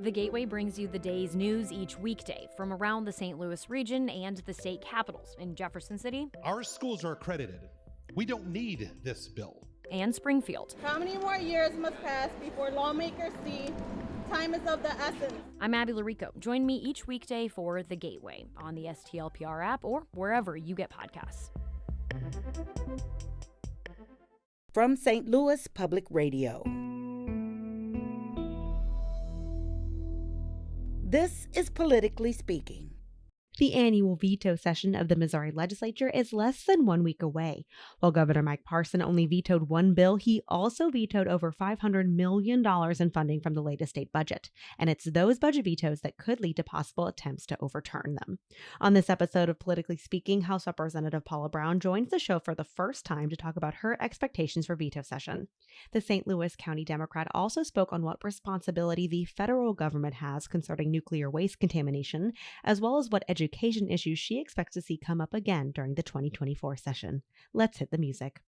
The Gateway brings you the day's news each weekday from around the St. Louis region and the state capitals in Jefferson City. Our schools are accredited. We don't need this bill. And Springfield. How many more years must pass before lawmakers see time is of the essence? I'm Abby Larico. Join me each weekday for The Gateway on the STLPR app or wherever you get podcasts. From St. Louis Public Radio. This is Politically Speaking. The annual veto session of the Missouri legislature is less than 1 week away. While Governor Mike Parson only vetoed one bill, he also vetoed over $500 million in funding from the latest state budget. And it's those budget vetoes that could lead to possible attempts to overturn them. On this episode of Politically Speaking, House Representative Paula Brown joins the show for the first time to talk about her expectations for veto session. The St. Louis County Democrat also spoke on what responsibility the federal government has concerning nuclear waste contamination, as well as what education issues she expects to see come up again during the 2024 session. Let's hit the music.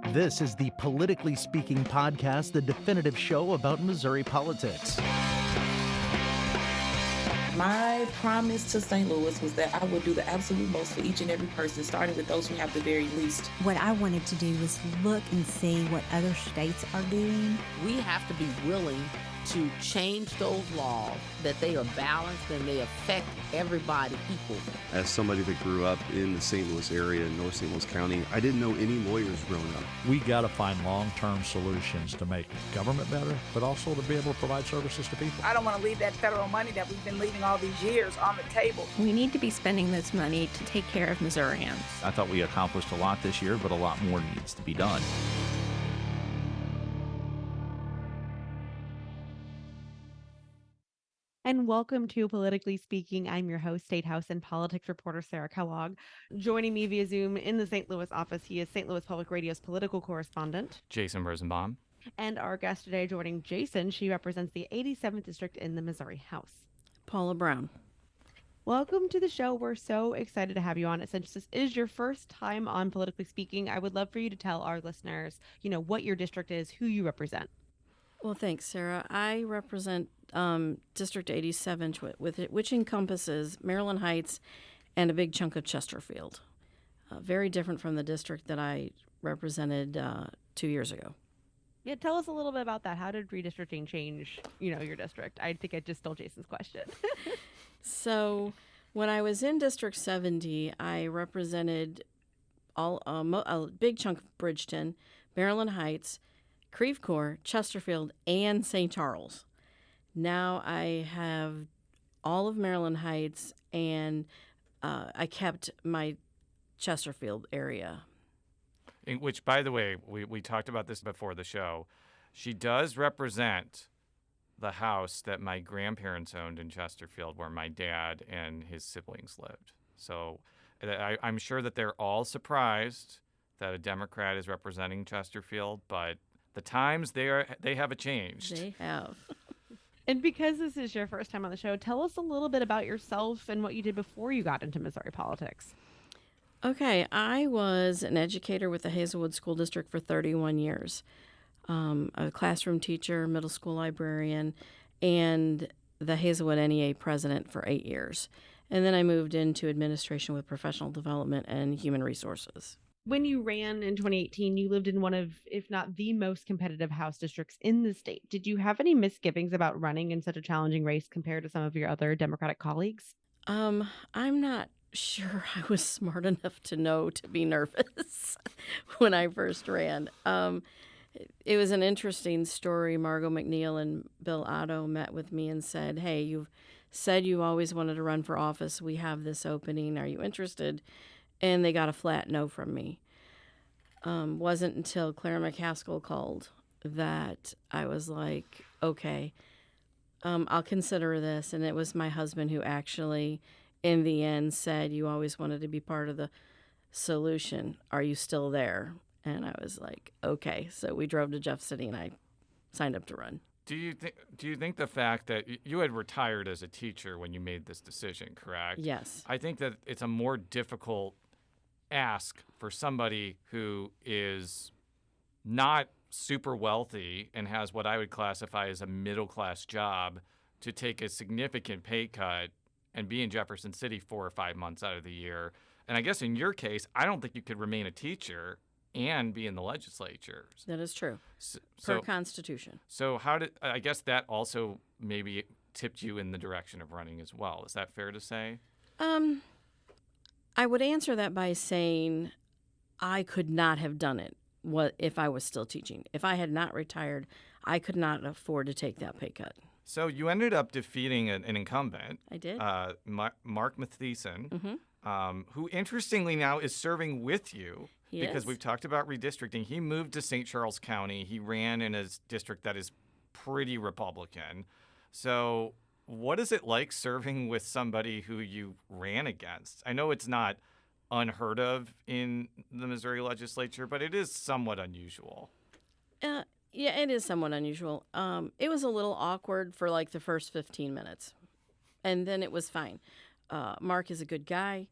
This is the Politically Speaking podcast, the definitive show about Missouri politics. My promise to St. Louis was that I would do the absolute most for each and every person, starting with those who have the very least. What I wanted to do was look and see what other states are doing. We have to be willing to change those laws, that they are balanced and they affect everybody equally. As somebody that grew up in the St. Louis area, in North St. Louis County, I didn't know any lawyers growing up. We got to find long-term solutions to make government better, but also to be able to provide services to people. I don't want to leave that federal money that we've been leaving all these years on the table. We need to be spending this money to take care of Missourians. I thought we accomplished a lot this year, but a lot more needs to be done. And welcome to Politically Speaking. I'm your host, State House and Politics reporter Sarah Kellogg. Joining me via Zoom in the St. Louis office, he is St. Louis Public Radio's political correspondent, Jason Rosenbaum. And our guest today joining Jason, she represents the 87th District in the Missouri House, Paula Brown. Welcome to the show. We're so excited to have you on. Since this is your first time on Politically Speaking, I would love for you to tell our listeners, what your district is, who you represent. Well, thanks, Sarah. I represent District 87, which encompasses Maryland Heights and a big chunk of Chesterfield. Very different from the district that I represented 2 years ago. Yeah, tell us a little bit about that. How did redistricting change, your district? I think I just stole Jason's question. So when I was in District 70, I represented a big chunk of Bridgeton, Maryland Heights, Creve Coeur, Chesterfield, and St. Charles. Now I have all of Maryland Heights, and I kept my Chesterfield area. Which, by the way, we talked about this before the show. She does represent the house that my grandparents owned in Chesterfield, where my dad and his siblings lived. So I'm sure that they're all surprised that a Democrat is representing Chesterfield, but the times they have changed. They have. And because this is your first time on the show, tell us a little bit about yourself and what you did before you got into Missouri politics. Okay, I was an educator with the Hazelwood School District for 31 years. A classroom teacher, middle school librarian, and the Hazelwood NEA president for 8 years. And then I moved into administration with professional development and human resources. When you ran in 2018, you lived in one of, if not the most competitive House districts in the state. Did you have any misgivings about running in such a challenging race compared to some of your other Democratic colleagues? I'm not sure I was smart enough to know to be nervous when I first ran. It was an interesting story. Margot McNeil and Bill Otto met with me and said, "Hey, you've said you always wanted to run for office. We have this opening. Are you interested?" And they got a flat no from me. Wasn't until Clara McCaskill called that I was like, okay, I'll consider this. And it was my husband who actually, in the end, said, "You always wanted to be part of the solution. Are you still there?" And I was like, okay. So we drove to Jeff City and I signed up to run. Do you think the fact that you had retired as a teacher when you made this decision, correct? Yes. I think that it's a more difficult ask for somebody who is not super wealthy and has what I would classify as a middle-class job to take a significant pay cut and be in Jefferson City 4 or 5 months out of the year. And I guess in your case, I don't think you could remain a teacher and be in the legislature. That is true. So, per Constitution. So I guess that also maybe tipped you in the direction of running as well. Is that fair to say? I would answer that by saying I could not have done it if I was still teaching. If I had not retired, I could not afford to take that pay cut. So you ended up defeating an incumbent. I did. Mark Matheson, who interestingly now is serving with you. Because we've talked about redistricting. He moved to St. Charles County. He ran in a district that is pretty Republican. So what is it like serving with somebody who you ran against? I know it's not unheard of in the Missouri legislature, but it is somewhat unusual. Yeah, it is somewhat unusual. It was a little awkward for like the first 15 minutes, and then it was fine. Mark is a good guy.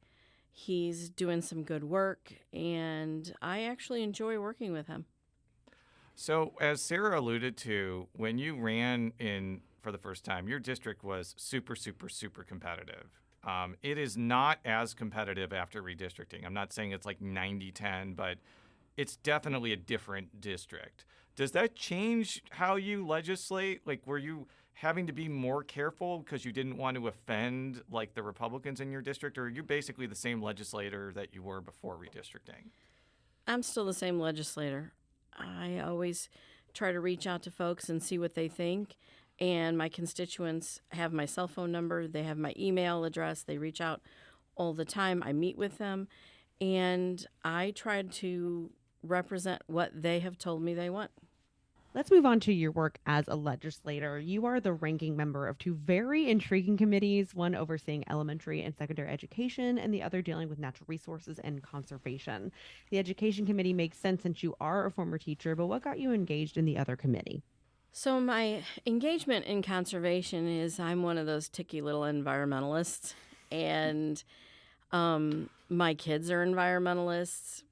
He's doing some good work, and I actually enjoy working with him. So as Sarah alluded to, when you ran in for the first time, your district was super, super, super competitive. It is not as competitive after redistricting. I'm not saying it's like 90-10, but it's definitely a different district. Does that change how you legislate? Like, were you having to be more careful because you didn't want to offend like the Republicans in your district, or are you basically the same legislator that you were before redistricting? I'm still the same legislator. I always try to reach out to folks and see what they think. And my constituents have my cell phone number. They have my email address. They reach out all the time. I meet with them. And I try to represent what they have told me they want. Let's move on to your work as a legislator. You are the ranking member of two very intriguing committees, one overseeing elementary and secondary education, and the other dealing with natural resources and conservation. The education committee makes sense since you are a former teacher, but what got you engaged in the other committee? So my engagement in conservation is I'm one of those ticky little environmentalists, and my kids are environmentalists.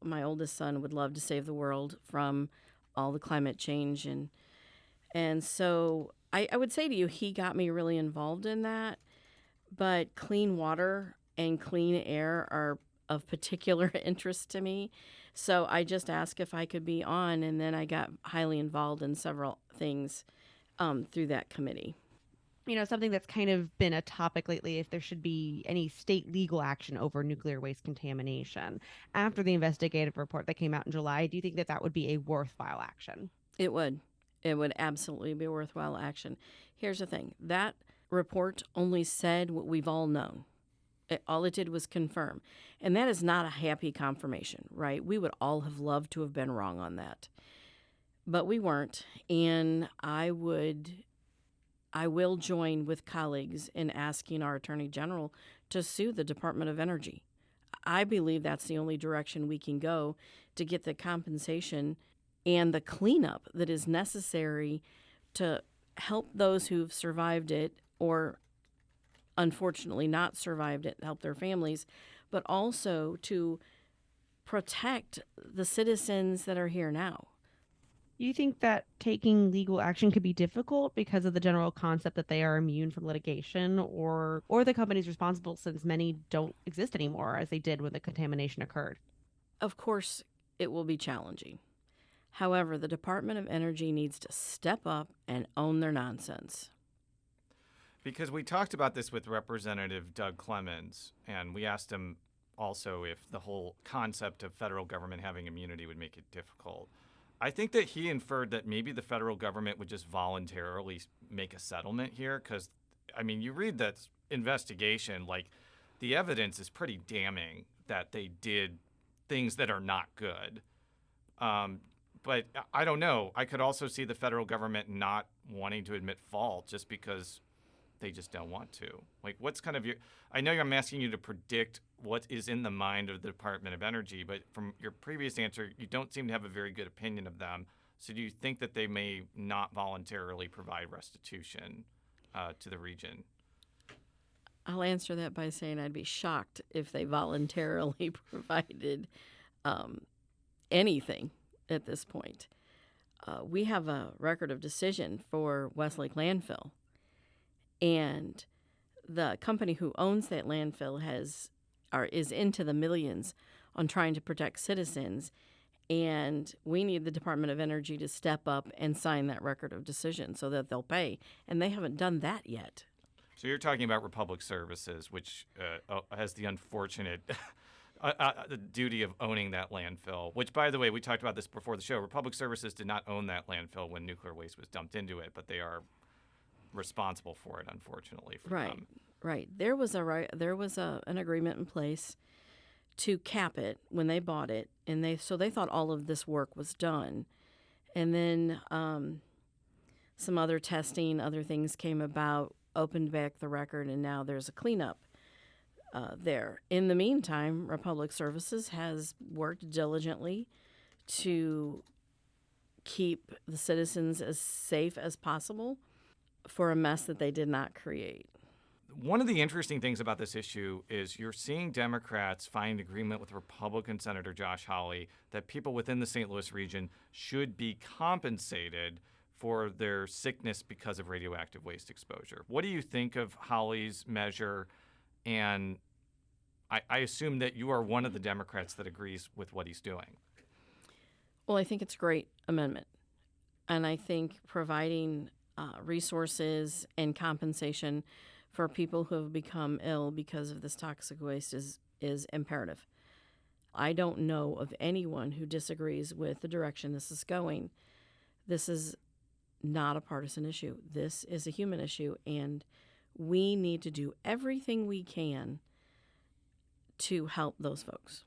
My oldest son would love to save the world from all the climate change, and so I would say to you, he got me really involved in that. But clean water and clean air are of particular interest to me, so I just asked if I could be on, and then I got highly involved in several things through that committee. You know, something that's kind of been a topic lately, if there should be any state legal action over nuclear waste contamination. After the investigative report that came out in July, do you think that that would be a worthwhile action? It would. It would absolutely be a worthwhile action. Here's the thing. That report only said what we've all known. All it did was confirm. And that is not a happy confirmation, right? We would all have loved to have been wrong on that. But we weren't. And I will join with colleagues in asking our Attorney General to sue the Department of Energy. I believe that's the only direction we can go to get the compensation and the cleanup that is necessary to help those who've survived it or unfortunately not survived it, help their families, but also to protect the citizens that are here now. You think that taking legal action could be difficult because of the general concept that they are immune from litigation, or the companies responsible, since many don't exist anymore as they did when the contamination occurred? Of course, it will be challenging. However, the Department of Energy needs to step up and own their nonsense. Because we talked about this with Representative Doug Clemens, and we asked him also if the whole concept of federal government having immunity would make it difficult. I think that he inferred that maybe the federal government would just voluntarily make a settlement here because, I mean, you read that investigation, like the evidence is pretty damning that they did things that are not good. But I don't know. I could also see the federal government not wanting to admit fault just because they just don't want to. Like, what's kind of your... I know I'm asking you to predict what is in the mind of the Department of Energy, but from your previous answer, you don't seem to have a very good opinion of them. So do you think that they may not voluntarily provide restitution to the region? I'll answer that by saying I'd be shocked if they voluntarily provided anything. at this point. We have a record of decision for Westlake Landfill, and the company who owns that landfill is into the millions on trying to protect citizens, and we need the Department of Energy to step up and sign that record of decision so that they'll pay, and they haven't done that yet. So you're talking about Republic Services, which has the unfortunate the duty of owning that landfill, which, by the way, we talked about this before the show. Republic Services did not own that landfill when nuclear waste was dumped into it, but they are responsible for it, unfortunately. Right. There was an agreement in place to cap it when they bought it, and they thought all of this work was done, and then some other testing, other things came about, opened back the record, and now there's a cleanup there. In the meantime, Republic Services has worked diligently to keep the citizens as safe as possible for a mess that they did not create. One of the interesting things about this issue is you're seeing Democrats find agreement with Republican Senator Josh Hawley that people within the St. Louis region should be compensated for their sickness because of radioactive waste exposure. What do you think of Hawley's measure? And I assume that you are one of the Democrats that agrees with what he's doing. Well, I think it's a great amendment. And I think providing resources and compensation for people who have become ill because of this toxic waste is imperative. I don't know of anyone who disagrees with the direction this is going. This is not a partisan issue. This is a human issue, and we need to do everything we can to help those folks.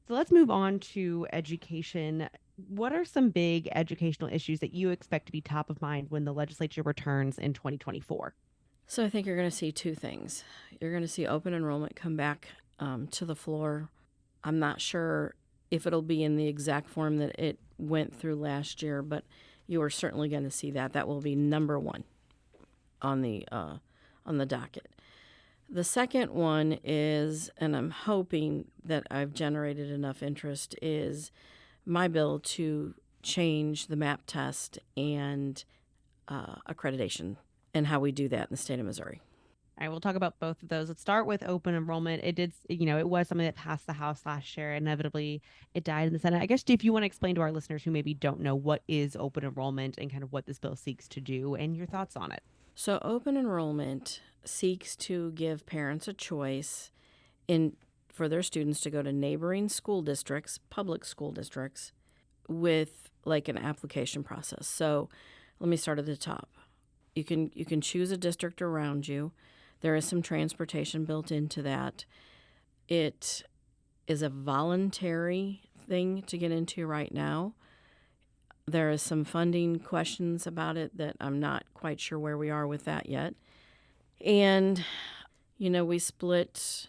So let's move on to education. What are some big educational issues that you expect to be top of mind when the legislature returns in 2024? So I think you're going to see two things. You're going to see open enrollment come back to the floor. I'm not sure if it'll be in the exact form that it went through last year, but you are certainly going to see that. That will be number one on the docket. The second one is, and I'm hoping that I've generated enough interest, is my bill to change the MAP test and accreditation and how we do that in the state of Missouri. All right, we'll talk about both of those. Let's start with open enrollment. It was something that passed the House last year. Inevitably, it died in the Senate. I guess if you want to explain to our listeners who maybe don't know what is open enrollment and kind of what this bill seeks to do and your thoughts on it. So open enrollment seeks to give parents a choice for their students to go to neighboring school districts, public school districts, with like an application process. So let me start at the top. You can choose a district around you. There is some transportation built into that. It is a voluntary thing to get into right now. There is some funding questions about it that I'm not quite sure where we are with that yet. And, we split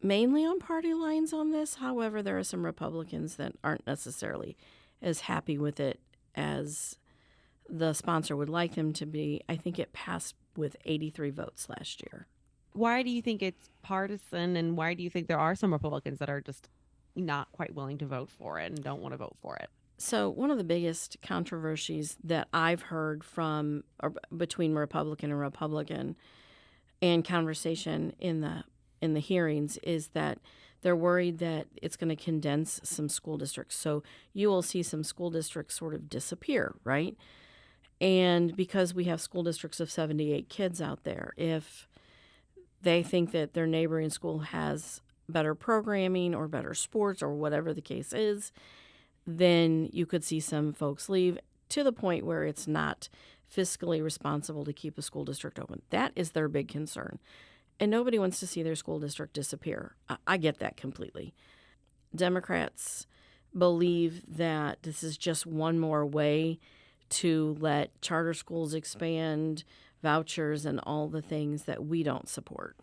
mainly on party lines on this. However, there are some Republicans that aren't necessarily as happy with it as the sponsor would like them to be. I think it passed with 83 votes last year. Why do you think it's partisan, and why do you think there are some Republicans that are just not quite willing to vote for it and don't want to vote for it? So one of the biggest controversies that I've heard from or between Republican and conversation in the hearings is that they're worried that it's going to condense some school districts. So you will see some school districts sort of disappear, right? And because we have school districts of 78 kids out there, if they think that their neighboring school has better programming or better sports or whatever the case is, then you could see some folks leave to the point where it's not fiscally responsible to keep a school district open. That is their big concern. And nobody wants to see their school district disappear. I get that completely. Democrats believe that this is just one more way to let charter schools expand, vouchers, and all the things that we don't support.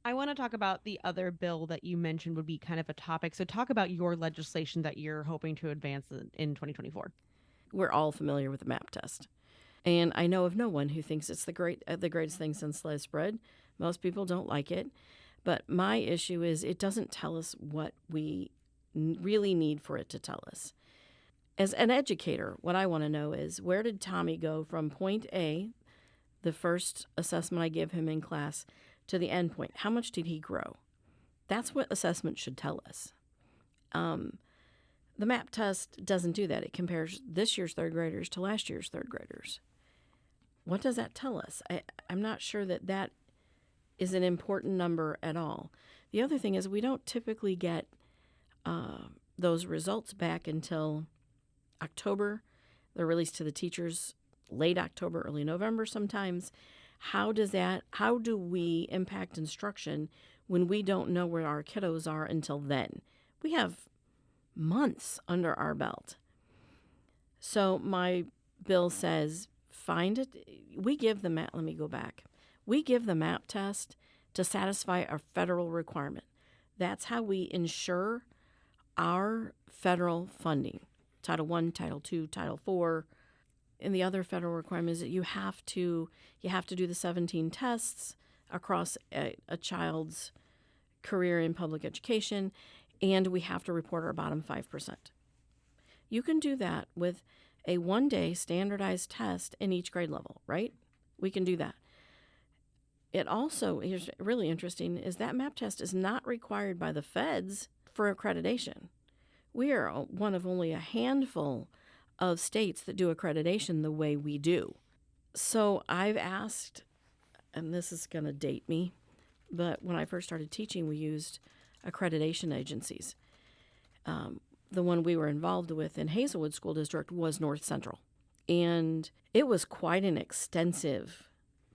I want to talk about the other bill that you mentioned would be kind of a topic. So talk about your legislation that you're hoping to advance in 2024. We're all familiar with the MAP test. And I know of no one who thinks it's the greatest thing since sliced bread. Most people don't like it. But my issue is it doesn't tell us what we really need for it to tell us. As an educator, what I want to know is, where did Tommy go from point A, the first assessment I give him in class, to the end point? How much did he grow? That's what assessment should tell us. The MAP test doesn't do that. It compares this year's third graders to last year's third graders. What does that tell us? I'm not sure that is an important number at all. The other thing is, we don't typically get those results back until October. They're released to the teachers late October, early November sometimes. How do we impact instruction when we don't know where our kiddos are until then? We have months under our belt. So my bill says, find it. We give the MAP, let me go back. We give the MAP test to satisfy a federal requirement. That's how we ensure our federal funding. Title I, Title II, Title IV, and the other federal requirement is that you have to do the 17 tests across a child's career in public education, and we have to report our bottom 5%. You can do that with a one-day standardized test in each grade level, right? We can do that. It also, here's really interesting, is that MAP test is not required by the feds for accreditation. We are one of only a handful of states that do accreditation the way we do. So I've asked, and this is going to date me, but when I first started teaching, we used accreditation agencies. The one we were involved with in Hazelwood School District was North Central. And it was quite an extensive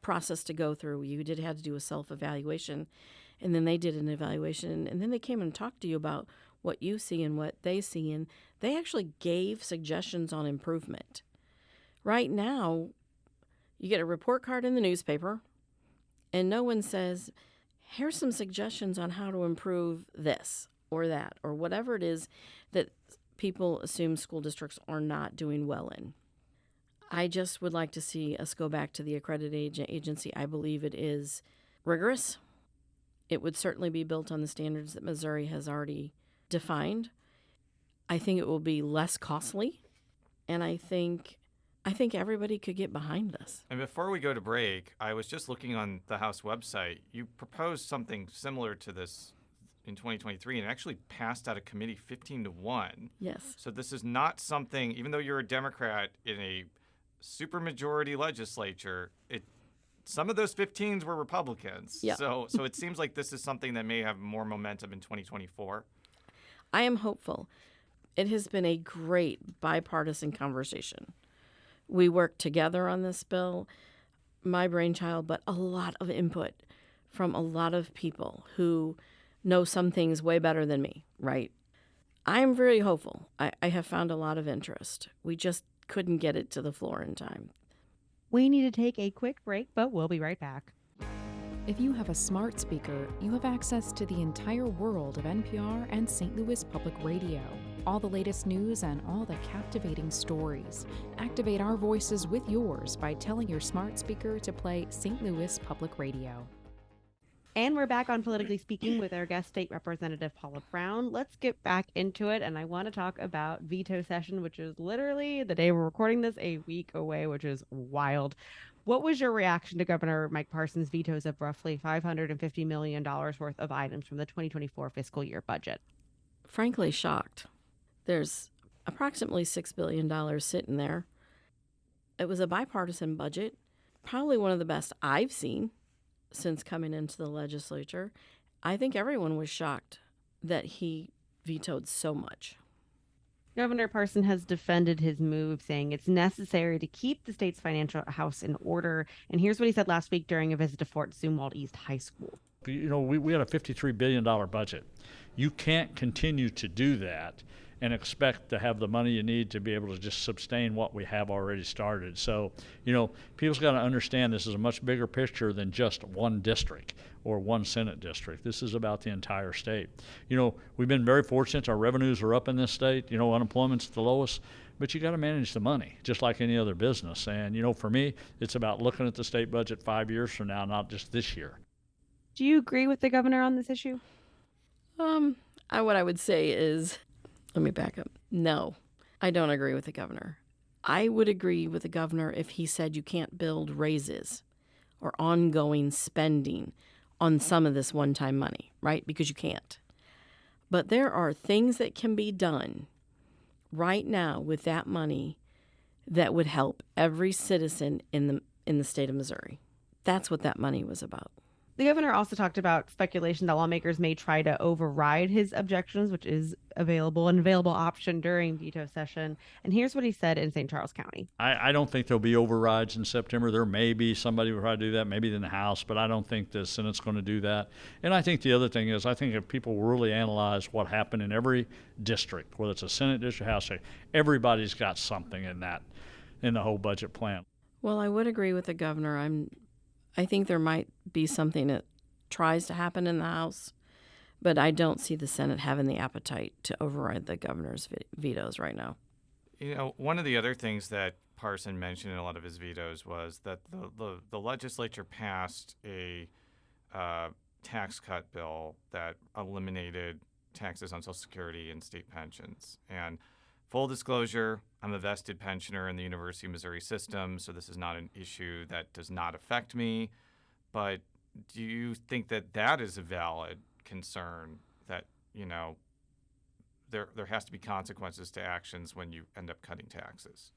process to go through. You had to do a self-evaluation, and then they did an evaluation, and then they came and talked to you about what you see and what they see, and they actually gave suggestions on improvement. Right now, you get a report card in the newspaper, and no one says, here's some suggestions on how to improve this or that or whatever it is that people assume school districts are not doing well in. I just would like to see us go back to the accredited agency. I believe it is rigorous. It would certainly be built on the standards that Missouri has already defined. I think it will be less costly, and I think everybody could get behind this. And before we go to break, I was just looking on the House website. You proposed something similar to this in 2023 and actually passed out of committee 15-1. Yes. So this is not something, even though you're a Democrat in a supermajority legislature, some of those 15s were Republicans. Yeah. So it seems like this is something that may have more momentum in 2024. I am hopeful. It has been a great bipartisan conversation. We worked together on this bill, my brainchild, but a lot of input from a lot of people who know some things way better than me, right? I'm very hopeful. I have found a lot of interest. We just couldn't get it to the floor in time. We need to take a quick break, but we'll be right back. If you have a smart speaker, you have access to the entire world of NPR and St. Louis Public Radio. All the latest news and all the captivating stories. Activate our voices with yours by telling your smart speaker to play St. Louis Public Radio. And we're back on Politically Speaking with our guest state representative, Paula Brown. Let's get back into it. And I want to talk about veto session, which is literally the day we're recording this, a week away, which is wild. What was your reaction to Governor Mike Parson's vetoes of roughly $550 million worth of items from the 2024 fiscal year budget? Frankly, shocked. There's approximately $6 billion sitting there. It was a bipartisan budget, probably one of the best I've seen since coming into the legislature. I think everyone was shocked that he vetoed so much. Governor Parson has defended his move, saying it's necessary to keep the state's financial house in order. And here's what he said last week during a visit to Fort Zumwalt East High School. You know, we had a $53 billion budget. You can't continue to do that and expect to have the money you need to be able to just sustain what we have already started. So, you know, people's got to understand this is a much bigger picture than just one district or one Senate district. This is about the entire state. You know, we've been very fortunate. Our revenues are up in this state. You know, unemployment's the lowest, but you got to manage the money just like any other business. And, you know, for me, it's about looking at the state budget 5 years from now, not just this year. Do you agree with the governor on this issue? What I would say is, let me back up. No. I don't agree with the governor. I would agree with the governor if he said you can't build raises or ongoing spending on some of this one-time money, right? Because you can't. But there are things that can be done right now with that money that would help every citizen in the state of Missouri. That's what that money was about. The governor also talked about speculation that lawmakers may try to override his objections, which is an available option during veto session. And here's what he said in St. Charles County. I don't think there'll be overrides in September. There may be somebody will try to do that, maybe in the House, but I don't think the Senate's going to do that. And I think the other thing is, I think if people really analyze what happened in every district, whether it's a Senate district, House district, everybody's got something in the whole budget plan. Well, I would agree with the governor. I think there might be something that tries to happen in the House, but I don't see the Senate having the appetite to override the governor's vetoes right now. You know, one of the other things that Parson mentioned in a lot of his vetoes was that the legislature passed a tax cut bill that eliminated taxes on Social Security and state pensions. And full disclosure, I'm a vested pensioner in the University of Missouri system, so this is not an issue that does not affect me. But do you think that that is a valid concern, that, you know, there has to be consequences to actions when you end up cutting taxes?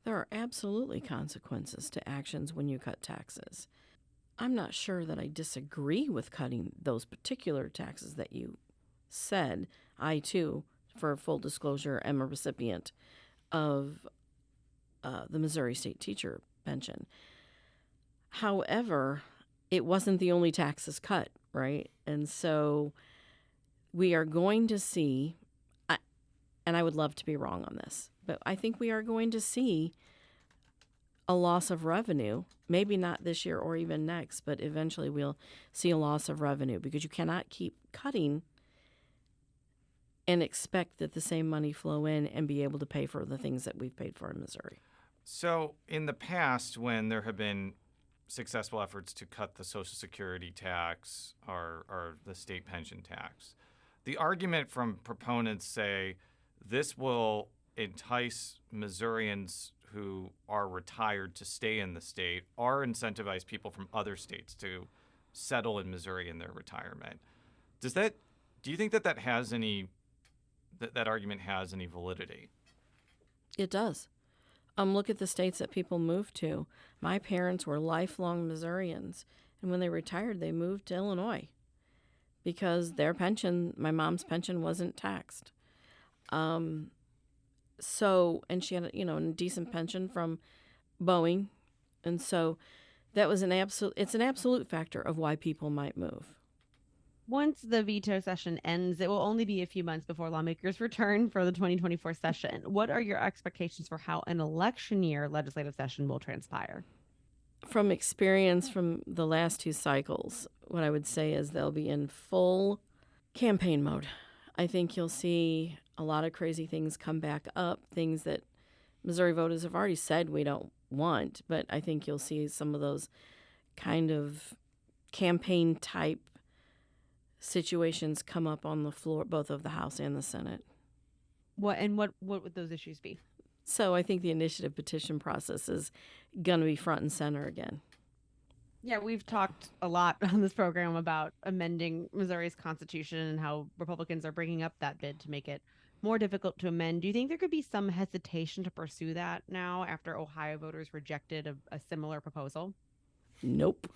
There are absolutely consequences to actions when you cut taxes. I'm not sure that I disagree with cutting those particular taxes that you said. I, too, for full disclosure, am a recipient of the Missouri State Teacher Pension. However, it wasn't the only taxes cut, right? And so we are going to see, and I would love to be wrong on this, but I think we are going to see a loss of revenue, maybe not this year or even next, but eventually we'll see a loss of revenue because you cannot keep cutting and expect that the same money flow in and be able to pay for the things that we've paid for in Missouri. So in the past, when there have been successful efforts to cut the Social Security tax or the state pension tax, the argument from proponents say this will entice Missourians who are retired to stay in the state or incentivize people from other states to settle in Missouri in their retirement. Do you think that has any that argument has any validity? It does. Look at the states that people moved to. My parents were lifelong Missourians, and when they retired, they moved to Illinois because their pension, my mom's pension, wasn't taxed. And she had a decent pension from Boeing, and so that was it's an absolute factor of why people might move. Once the veto session ends, it will only be a few months before lawmakers return for the 2024 session. What are your expectations for how an election year legislative session will transpire? From experience from the last two cycles, what I would say is they'll be in full campaign mode. I think you'll see a lot of crazy things come back up, things that Missouri voters have already said we don't want, but I think you'll see some of those kind of campaign type situations come up on the floor, both of the House and the Senate. What would those issues be? So I think the initiative petition process is going to be front and center again. Yeah, we've talked a lot on this program about amending Missouri's constitution and how Republicans are bringing up that bid to make it more difficult to amend. Do you think there could be some hesitation to pursue that now after Ohio voters rejected a similar proposal? Nope.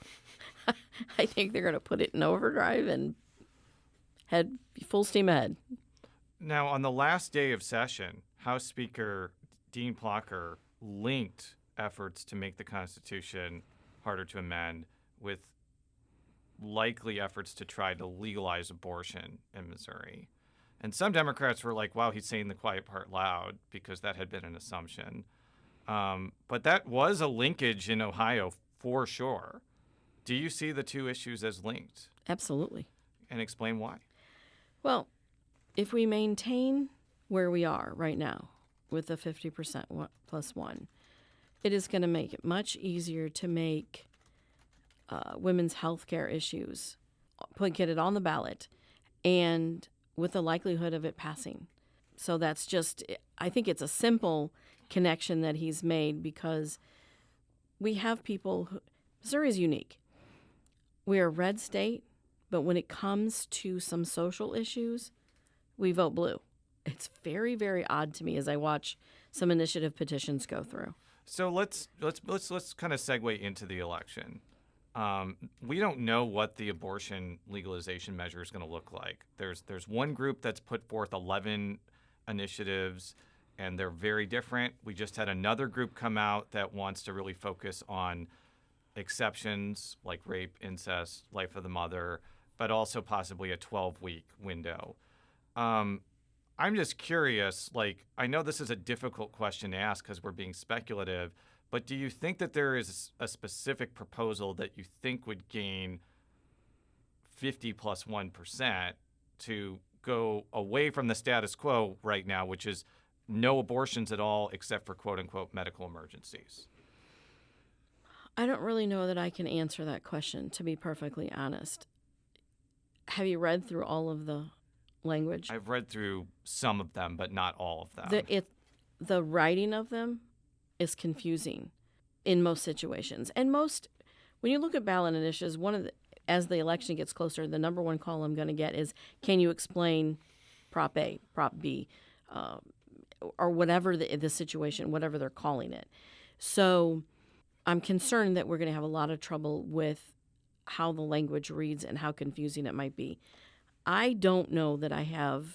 I think they're going to put it in overdrive and head full steam ahead. Now, on the last day of session, House Speaker Dean Plocher linked efforts to make the Constitution harder to amend with likely efforts to try to legalize abortion in Missouri. And some Democrats were like, wow, he's saying the quiet part loud, because that had been an assumption. But that was a linkage in Ohio for sure. Do you see the two issues as linked? Absolutely. And explain why. Well, if we maintain where we are right now with the 50% plus one, it is going to make it much easier to make women's health care issues, get it on the ballot, and with the likelihood of it passing. So that's just, I think it's a simple connection that he's made because we have people who, Missouri is unique. We're a red state, but when it comes to some social issues, we vote blue. It's very, very odd to me as I watch some initiative petitions go through. So let's kind of segue into the election. We don't know what the abortion legalization measure is going to look like. There's one group that's put forth 11 initiatives, and they're very different. We just had another group come out that wants to really focus on exceptions like rape, incest, life of the mother, but also possibly a 12-week window. I'm just curious, like, I know this is a difficult question to ask because we're being speculative, but do you think that there is a specific proposal that you think would gain 50 plus 1% to go away from the status quo right now, which is no abortions at all except for quote-unquote medical emergencies? I don't really know that I can answer that question, to be perfectly honest. Have you read through all of the language? I've read through some of them, but not all of them. The writing of them is confusing in most situations. And when you look at ballot initiatives, as the election gets closer, the number one call I'm going to get is, can you explain Prop A, Prop B, or whatever the situation, whatever they're calling it. So I'm concerned that we're going to have a lot of trouble with how the language reads and how confusing it might be. I don't know that I have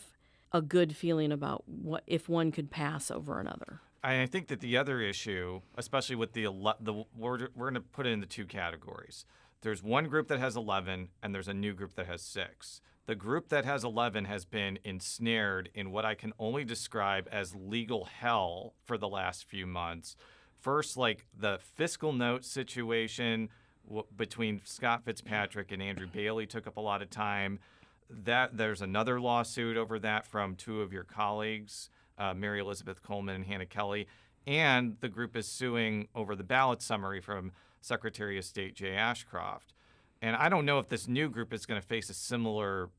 a good feeling about what if one could pass over another. I think that the other issue, especially with we're going to put it into two categories. There's one group that has 11, and there's a new group that has 6. The group that has 11 has been ensnared in what I can only describe as legal hell for the last few months. First, like the fiscal note situation between Scott Fitzpatrick and Andrew Bailey took up a lot of time. That there's another lawsuit over that from 2 of your colleagues, Mary Elizabeth Coleman and Hannah Kelly, and the group is suing over the ballot summary from Secretary of State Jay Ashcroft. And I don't know if this new group is going to face a similar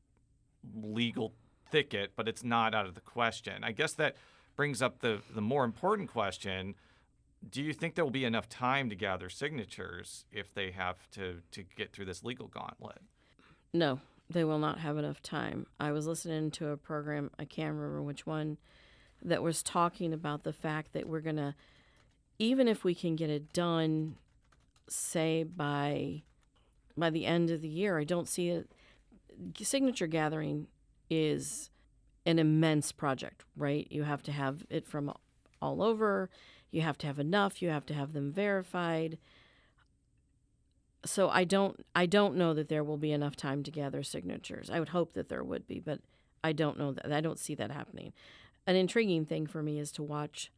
legal thicket, but it's not out of the question. I guess that brings up the more important question. Do you think there will be enough time to gather signatures if they have to get through this legal gauntlet? No. They will not have enough time. I was listening to a program, I can't remember which one, that was talking about the fact that we're going to, even if we can get it done, say by the end of the year, I don't see it. Signature gathering is an immense project, right? You have to have it from all over. You have to have enough. You have to have them verified. So I don't know that there will be enough time to gather signatures. I would hope that there would be, but I don't know that. I don't see that happening. An intriguing thing for me is to watch.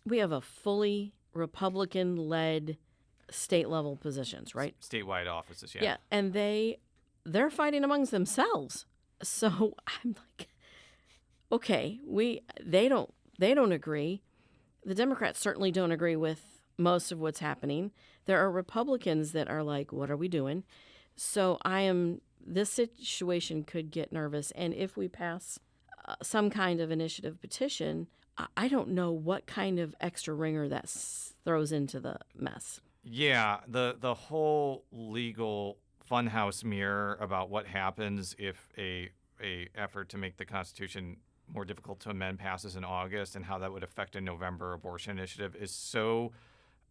We have a fully Republican-led state-level positions, right? Statewide offices, yeah. Yeah, and they're fighting amongst themselves. So I'm like, okay, they don't agree. The Democrats certainly don't agree with most of what's happening. There are Republicans that are like, what are we doing? So this situation could get nervous. And if we pass some kind of initiative petition, I don't know what kind of extra ringer that throws into the mess. Yeah, the whole legal funhouse mirror about what happens if a effort to make the Constitution more difficult to amend passes in August and how that would affect a November abortion initiative is so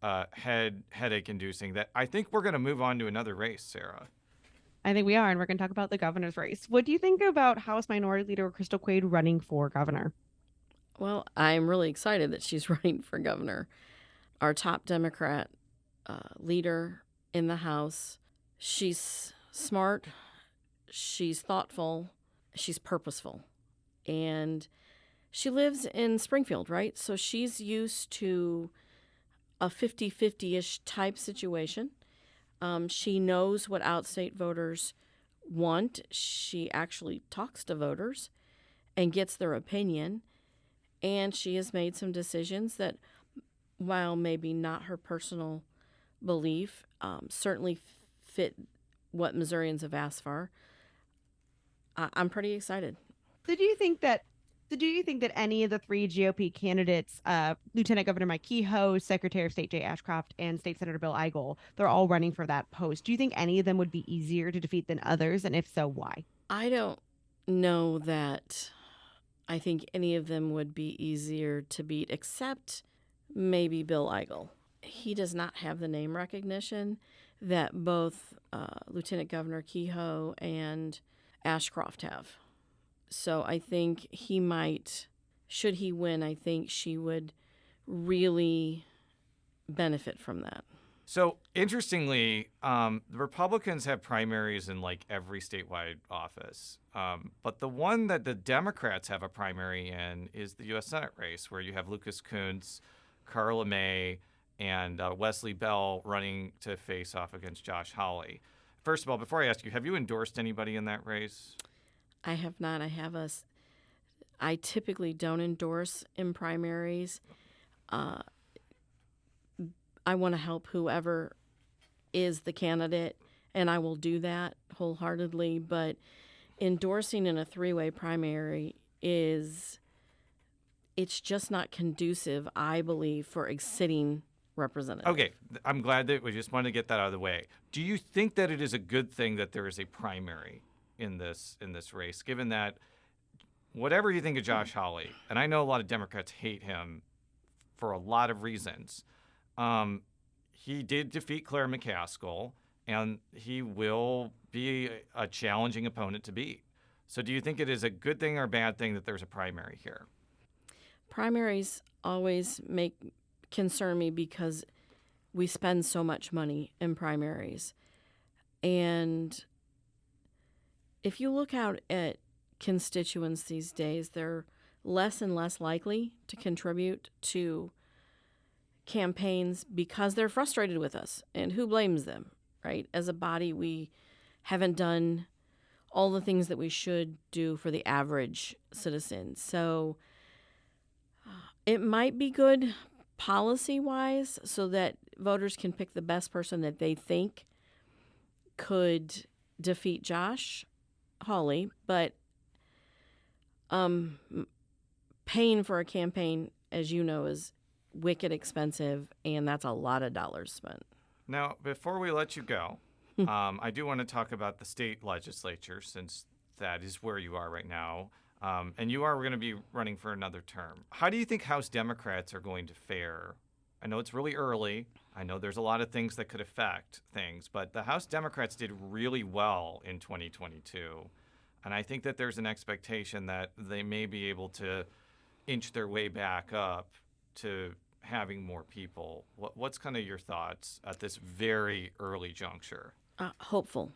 headache-inducing that I think we're going to move on to another race, Sarah. I think we are, and we're going to talk about the governor's race. What do you think about House Minority Leader Crystal Quade running for governor? Well, I'm really excited that she's running for governor. Our top Democrat leader in the House, she's smart, she's thoughtful, she's purposeful, and she lives in Springfield, right? So she's used to a 50-50-ish type situation. She knows what outstate voters want. She actually talks to voters and gets their opinion. And she has made some decisions that, while maybe not her personal belief, certainly fit what Missourians have asked for. I'm pretty excited. So do you think that So do you think that any of the three GOP candidates, Lieutenant Governor Mike Kehoe, Secretary of State Jay Ashcroft, and State Senator Bill Eigel, they're all running for that post. Do you think any of them would be easier to defeat than others? And if so, why? I don't know that I think any of them would be easier to beat, except maybe Bill Eigel. He does not have the name recognition that both Lieutenant Governor Kehoe and Ashcroft have. So I think he might, should he win, I think she would really benefit from that. So interestingly, the Republicans have primaries in like every statewide office. But the one that the Democrats have a primary in is the U.S. Senate race, where you have Lucas Kuntz, Carla May, and Wesley Bell running to face off against Josh Hawley. First of all, before I ask you, have you endorsed anybody in that race? I have not. I typically don't endorse in primaries. I want to help whoever is the candidate, and I will do that wholeheartedly. But endorsing in a three-way primary it's just not conducive, I believe, for a sitting representative. Okay, I'm glad that we just wanted to get that out of the way. Do you think that it is a good thing that there is a primary in this race, given that whatever you think of Josh Hawley, and I know a lot of Democrats hate him for a lot of reasons, he did defeat Claire McCaskill, and he will be a challenging opponent to beat. So do you think it is a good thing or a bad thing that there's a primary here? Primaries always concern me because we spend so much money in primaries. And if you look out at constituents these days, they're less and less likely to contribute to campaigns because they're frustrated with us. And who blames them, right? As a body, we haven't done all the things that we should do for the average citizen. So it might be good policy-wise so that voters can pick the best person that they think could defeat Josh Hawley, but paying for a campaign, as you know, is wicked expensive, and that's a lot of dollars spent. Now, before we let you go, I do want to talk about the state legislature, since that is where you are right now. And you are going to be running for another term. How do you think House Democrats are going to fare? I know it's really early. I know there's a lot of things that could affect things, but the House Democrats did really well in 2022. And I think that there's an expectation that they may be able to inch their way back up to having more people. What's kind of your thoughts at this very early juncture? Hopeful.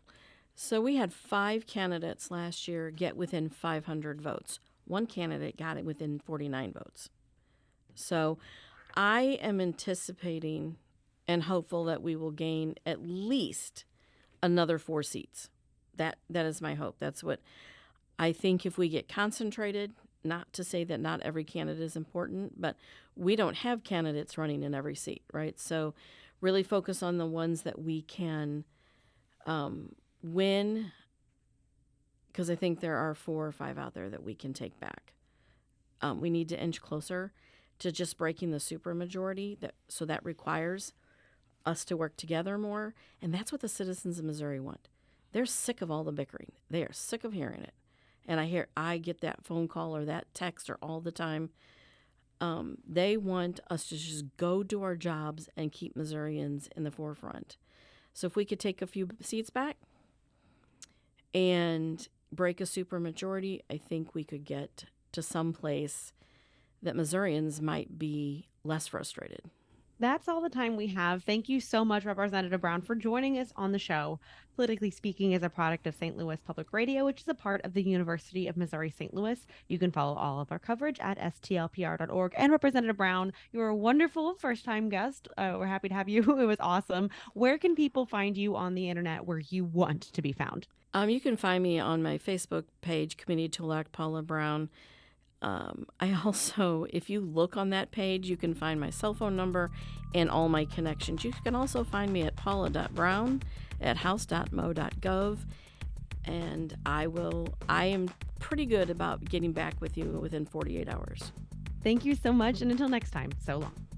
So we had 5 candidates last year get within 500 votes. One candidate got it within 49 votes. So I am anticipating and hopeful that we will gain at least another 4 seats. That is my hope. That's what I think. If we get concentrated, not to say that not every candidate is important, but we don't have candidates running in every seat, right? So really focus on the ones that we can win, because I think there are 4 or 5 out there that we can take back. We need to inch closer to just breaking the supermajority, so that requires us to work together more, and that's what the citizens of Missouri want. They're sick of all the bickering. They are sick of hearing it. And I get that phone call or that text all the time. They want us to just go do our jobs and keep Missourians in the forefront. So if we could take a few seats back and break a supermajority, I think we could get to some place that Missourians might be less frustrated. That's all the time we have. Thank you so much, Representative Brown, for joining us on the show. Politically Speaking is a product of St. Louis Public Radio, which is a part of the University of Missouri-St. Louis. You can follow all of our coverage at stlpr.org. And Representative Brown, you're a wonderful first-time guest. We're happy to have you. It was awesome. Where can people find you on the internet where you want to be found? You can find me on my Facebook page, Committee to Elect Paula Brown. I also, if you look on that page, you can find my cell phone number and all my connections. You can also find me at paula.brown@house.mo.gov. and I am pretty good about getting back with you within 48 hours. Thank you so much, and until next time, so long.